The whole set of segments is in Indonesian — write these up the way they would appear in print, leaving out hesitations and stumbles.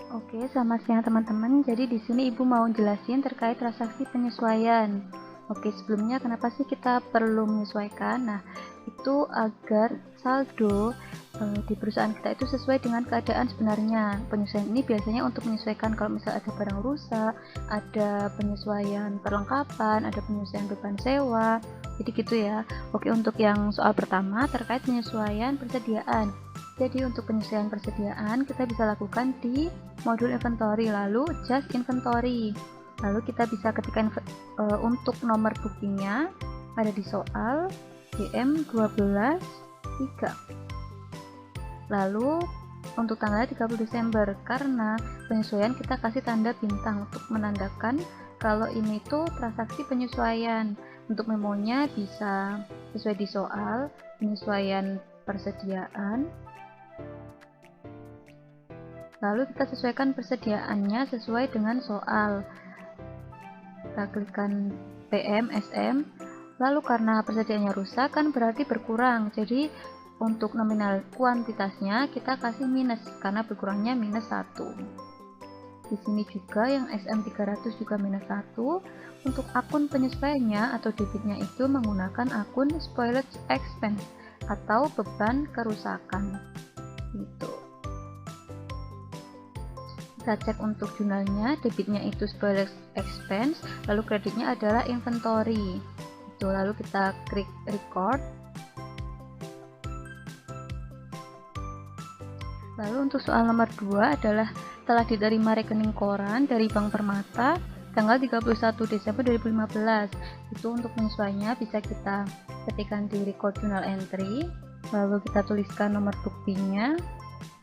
Oke, selamat siang teman-teman. Jadi di sini Ibu mau jelasin terkait transaksi penyesuaian. Oke, sebelumnya kenapa sih kita perlu menyesuaikan? Nah, itu agar saldo di perusahaan kita itu sesuai dengan keadaan sebenarnya. Penyesuaian ini biasanya untuk menyesuaikan kalau misalnya ada barang rusak, ada penyesuaian perlengkapan, ada penyesuaian beban sewa. Jadi gitu ya. Oke, untuk yang soal pertama terkait penyesuaian persediaan. Jadi untuk penyesuaian persediaan kita bisa lakukan di modul inventory, lalu just inventory. Lalu kita bisa ketikkan untuk nomor bookingnya ada di soal DM12 3. Lalu untuk tanggalnya 30 Desember karena penyesuaian kita kasih tanda bintang untuk menandakan kalau ini tuh transaksi penyesuaian. Untuk memonya bisa sesuai di soal penyesuaian persediaan. Lalu kita sesuaikan persediaannya sesuai dengan soal. Kita klikkan PM, SM. Lalu karena persediaannya rusak kan berarti berkurang. Jadi untuk nominal kuantitasnya kita kasih minus karena berkurangnya minus 1. Di sini juga yang SM300 juga minus 1. Untuk akun penyesuaiannya atau debitnya itu menggunakan akun spoilage expense atau beban kerusakan. Gitu. Kita cek untuk jurnalnya, debitnya itu spoilage expense, lalu kreditnya adalah inventory. Itu, lalu kita klik record. Lalu untuk soal nomor 2 adalah telah diterima rekening koran dari Bank Permata tanggal 31 Desember 2015. Itu untuk penyesuaiannya bisa kita ketikkan di record journal entry, lalu kita tuliskan nomor buktinya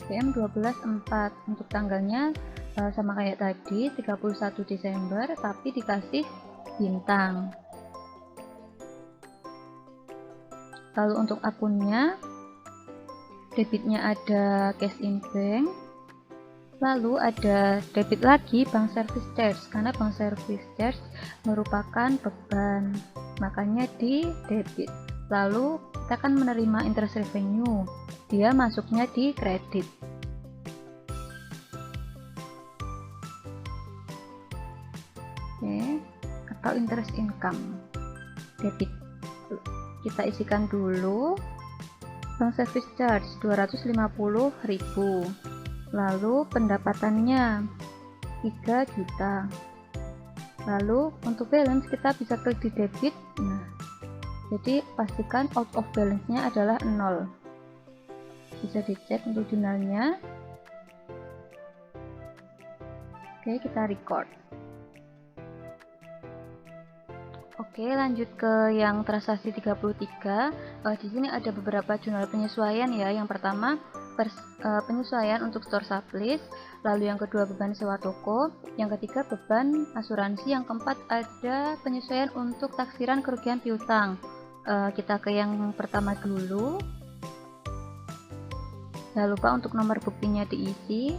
PM12 4. Untuk tanggalnya sama kayak tadi 31 Desember tapi dikasih bintang. Lalu untuk akunnya debitnya ada cash in bank, lalu ada debit lagi bank service charge karena bank service charge merupakan beban, makanya di debit. Lalu kita akan menerima interest revenue, dia masuknya di kredit. Oke, atau interest income debit. Kita isikan dulu bank service charge 250.000, lalu pendapatannya 3 juta. Lalu untuk balance kita bisa klik di debit. Nah, jadi pastikan out of balance nya adalah 0. Bisa dicek untuk jurnalnya. Oke, kita record. Oke, lanjut ke yang transaksi 33. Di sini ada beberapa jurnal penyesuaian ya. Yang pertama penyesuaian untuk store sublease, lalu yang kedua beban sewa toko, yang ketiga beban asuransi, yang keempat ada penyesuaian untuk taksiran kerugian piutang. Kita ke yang pertama dulu. Jangan lupa untuk nomor buktinya diisi.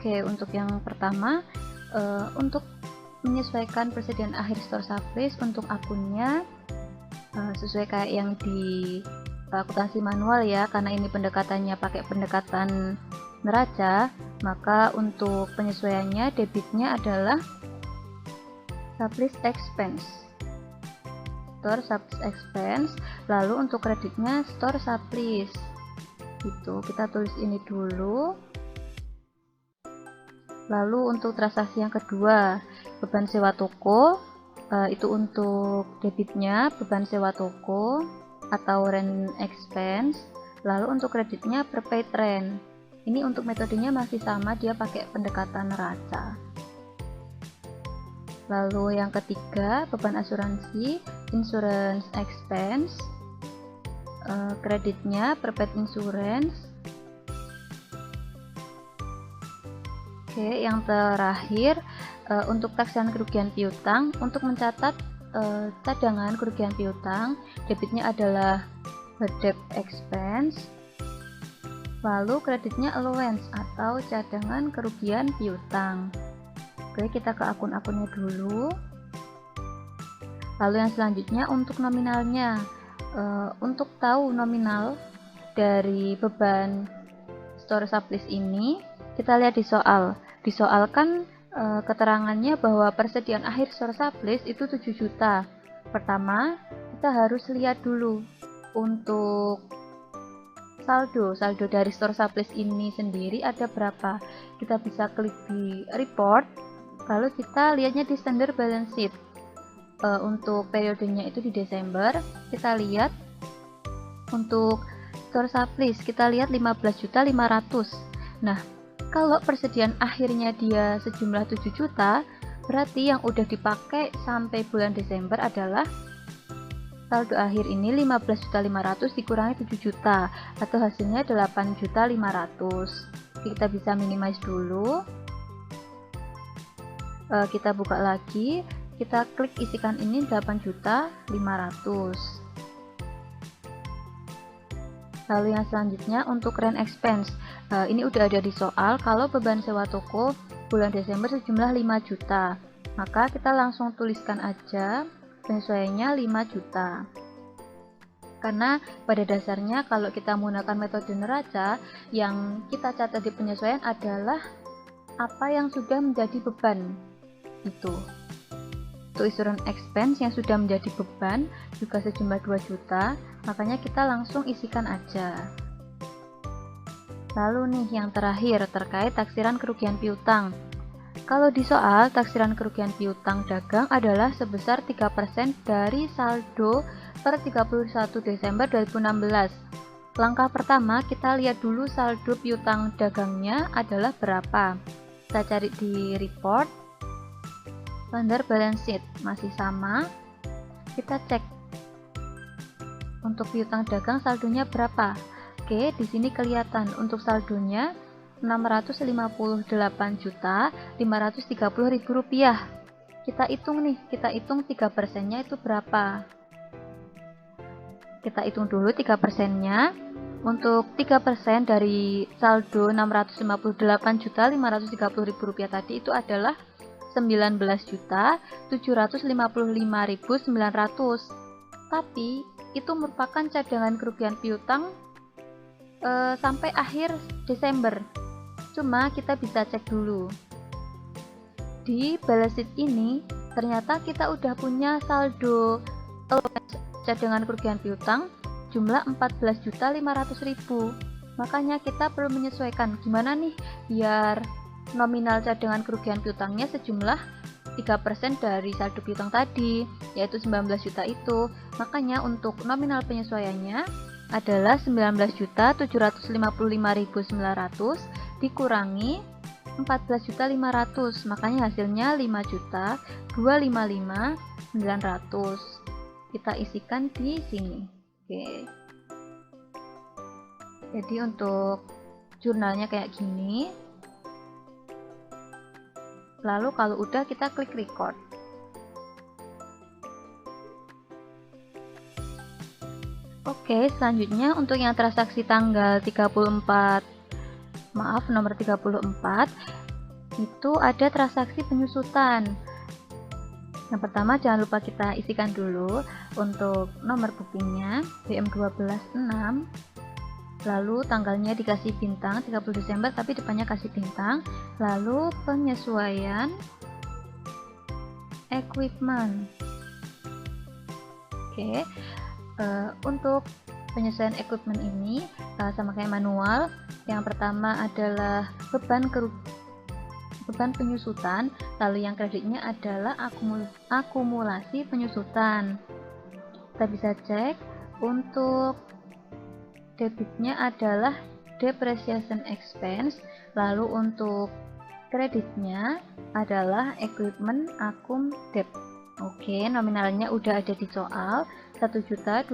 Oke, untuk yang pertama, untuk menyesuaikan persediaan akhir store sublease untuk akunnya sesuai kayak yang di akuntansi manual ya, karena ini pendekatannya pakai pendekatan neraca, maka untuk penyesuaiannya debitnya adalah sublease expense, store sublease expense, lalu untuk kreditnya store sublease. Gitu, kita tulis ini dulu. Lalu untuk transaksi yang kedua, beban sewa toko, itu untuk debitnya beban sewa toko atau rent expense. Lalu untuk kreditnya prepaid rent. Ini untuk metodenya masih sama, dia pakai pendekatan neraca. Lalu yang ketiga, beban asuransi, insurance expense, kreditnya prepaid insurance. Oke, yang terakhir untuk taksiran kerugian piutang, untuk mencatat cadangan kerugian piutang, debitnya adalah debt expense, lalu kreditnya allowance atau cadangan kerugian piutang. Oke, kita ke akun-akunnya dulu. Lalu yang selanjutnya untuk nominalnya, Untuk tahu nominal dari beban store sublease ini, kita lihat di soal. Di soal kan keterangannya bahwa persediaan akhir store sublease itu 7 juta. Pertama, kita harus lihat dulu untuk saldo dari store sublease ini sendiri ada berapa. Kita bisa klik di report, lalu kita lihatnya di standard balance sheet. Untuk periodenya itu di Desember, kita lihat untuk store sublease kita lihat 15.500.000. Nah, kalau persediaan akhirnya dia sejumlah 7 juta, berarti yang udah dipakai sampai bulan Desember adalah saldo akhir ini 15.500.000 dikurangi 7 juta, atau hasilnya 8.500.000. Kita bisa minimize dulu. Kita buka lagi, kita klik isikan ini 8.500.000. Lalu yang selanjutnya untuk rent expense, ini udah ada di soal. Kalau beban sewa toko bulan Desember sejumlah 5 juta, maka kita langsung tuliskan aja penyesuaiannya 5 juta. Karena pada dasarnya kalau kita menggunakan metode neraca, yang kita catat di penyesuaian adalah apa yang sudah menjadi beban itu. Untuk insurance expense yang sudah menjadi beban juga sejumlah 2 juta, makanya kita langsung isikan aja. Lalu nih yang terakhir terkait taksiran kerugian piutang. Kalau di soal, taksiran kerugian piutang dagang adalah sebesar 3% dari saldo per 31 Desember 2016. Langkah pertama, kita lihat dulu saldo piutang dagangnya adalah berapa. Kita cari di report, standard balance sheet masih sama. Kita cek untuk piutang dagang saldonya berapa. Oke, di sini kelihatan untuk saldonya 658.530.000 rupiah. Kita hitung nih, kita hitung 3%-nya itu berapa. Kita hitung dulu 3%-nya. Untuk 3% dari saldo 658.530.000 rupiah tadi itu adalah 19.755.900. Tapi itu merupakan cadangan kerugian piutang sampai akhir Desember. Cuma kita bisa cek dulu di balance sheet ini, ternyata kita udah punya saldo cadangan kerugian piutang jumlah 14.500.000. Makanya kita perlu menyesuaikan gimana nih biar nominal cadangan kerugian piutangnya sejumlah 3% dari saldo piutang tadi, yaitu 19 juta itu. Makanya untuk nominal penyesuaiannya adalah 19.755.900 dikurangi 14.500, makanya hasilnya 5.255.900. Kita isikan di sini. Oke. Jadi untuk jurnalnya kayak gini. Lalu kalau udah kita klik record. Oke, selanjutnya untuk yang transaksi tanggal 34, maaf nomor 34, itu ada transaksi penyusutan. Yang pertama jangan lupa kita isikan dulu untuk nomor bookingnya BM126, lalu tanggalnya dikasih bintang 30 Desember tapi depannya kasih bintang, lalu penyesuaian equipment. Oke. Untuk penyesuaian equipment ini sama kayak manual. Yang pertama adalah beban penyusutan, lalu yang kreditnya adalah akumulasi penyusutan. Kita bisa cek untuk debitnya adalah depreciation expense, lalu untuk kreditnya adalah equipment akum debt. Oke, nominalnya udah ada di soal 1.200.000.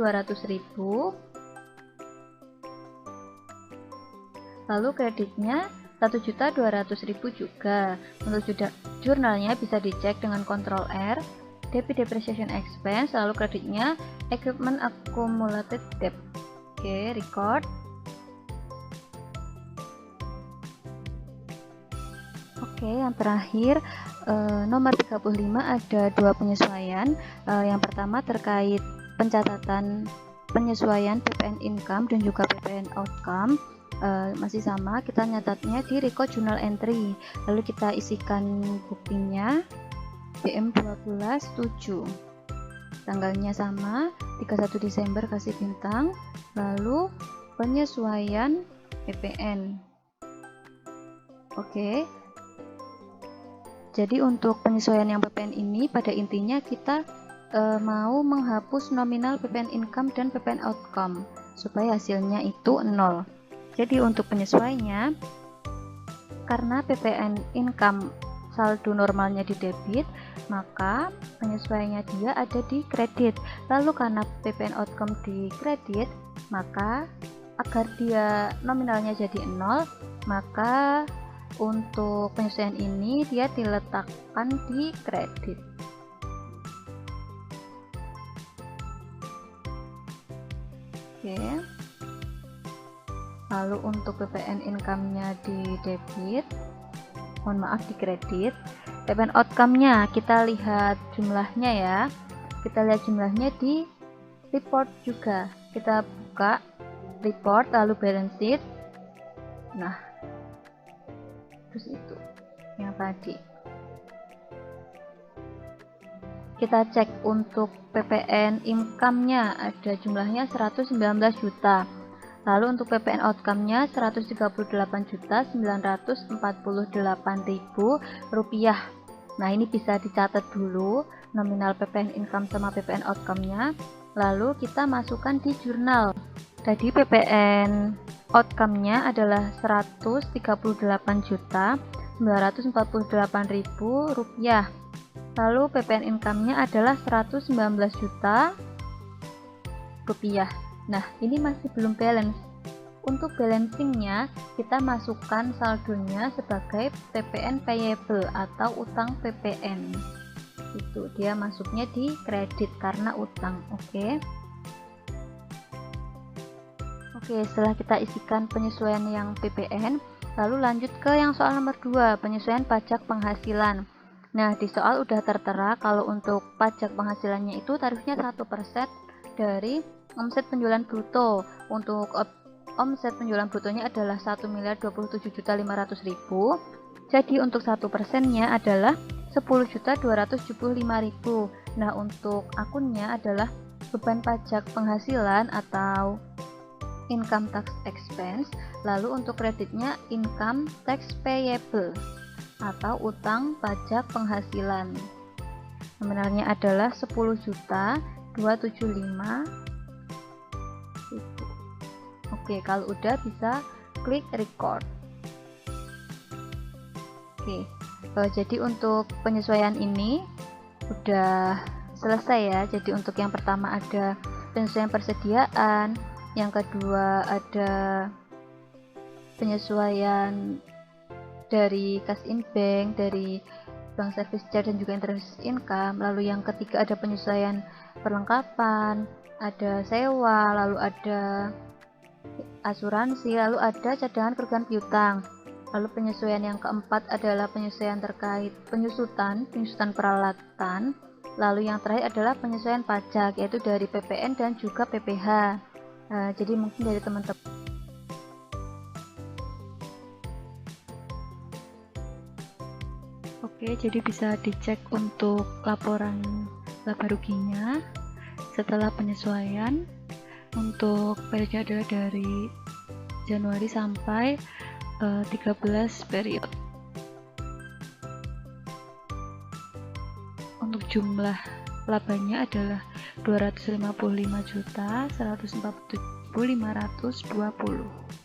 Lalu kreditnya 1.200.000 juga. Untuk jurnalnya bisa dicek dengan Ctrl R, debit depreciation expense, lalu kreditnya equipment accumulated debt. Oke, record. Oke, yang terakhir nomor 35 ada dua penyesuaian. Yang pertama terkait pencatatan penyesuaian PPN income dan juga PPN outcome masih sama, kita nyatatnya di record journal entry, lalu kita isikan buktinya BM12 7, tanggalnya sama 31 Desember kasih bintang, lalu penyesuaian PPN. Oke, jadi untuk penyesuaian yang PPN ini pada intinya kita mau menghapus nominal PPN income dan PPN outcome supaya hasilnya itu 0. Jadi untuk penyesuaiannya, karena PPN income saldo normalnya di debit, maka penyesuaiannya dia ada di kredit. Lalu karena PPN outcome di kredit, maka agar dia nominalnya jadi 0, maka untuk penyesuaian ini dia diletakkan di kredit. Oke. Lalu untuk PPN income-nya di debit, di kredit. PPN outcome-nya kita lihat jumlahnya ya. Kita lihat jumlahnya di report juga. Kita buka report lalu balance sheet. Nah, terus itu yang tadi. Kita cek untuk PPN income-nya ada jumlahnya 119 juta. Lalu untuk PPN outcome-nya 138.948.000 rupiah. Nah, ini bisa dicatat dulu nominal PPN income sama PPN outcome-nya. Lalu kita masukkan di jurnal. Jadi PPN outcome-nya adalah 138.948.000 rupiah. Lalu PPN income-nya adalah 119 juta rupiah. Nah, ini masih belum balance. Untuk balancingnya, kita masukkan saldonya sebagai PPN payable atau utang PPN. Itu dia masuknya di kredit karena utang. Oke, setelah kita isikan penyesuaian yang PPN, lalu lanjut ke yang soal nomor 2, penyesuaian pajak penghasilan. Nah, di soal udah tertera kalau untuk pajak penghasilannya itu tarifnya 1% dari omset penjualan bruto. Untuk omset penjualan brutonya adalah 1.027.500.000. Jadi untuk 1%-nya adalah 10.275.000. Nah, untuk akunnya adalah beban pajak penghasilan atau income tax expense. Lalu untuk kreditnya income tax payable atau utang pajak penghasilan. Nominalnya adalah 10.275.000. Oke, kalau udah bisa klik record. Oke, jadi untuk penyesuaian ini udah selesai ya. Jadi untuk yang pertama ada penyesuaian persediaan, yang kedua ada penyesuaian dari cash in bank, dari bank service charge dan juga interest income. Lalu yang ketiga ada penyesuaian perlengkapan, ada sewa, lalu ada asuransi, lalu ada cadangan kerugian piutang. Lalu penyesuaian yang keempat adalah penyesuaian terkait penyusutan peralatan. Lalu yang terakhir adalah penyesuaian pajak, yaitu dari PPN dan juga PPh. Jadi mungkin dari teman-teman. Oke, jadi bisa dicek untuk laporan laba ruginya setelah penyesuaian. Untuk periode adalah dari Januari sampai 13 periode. Untuk jumlah labanya adalah 255.147.520.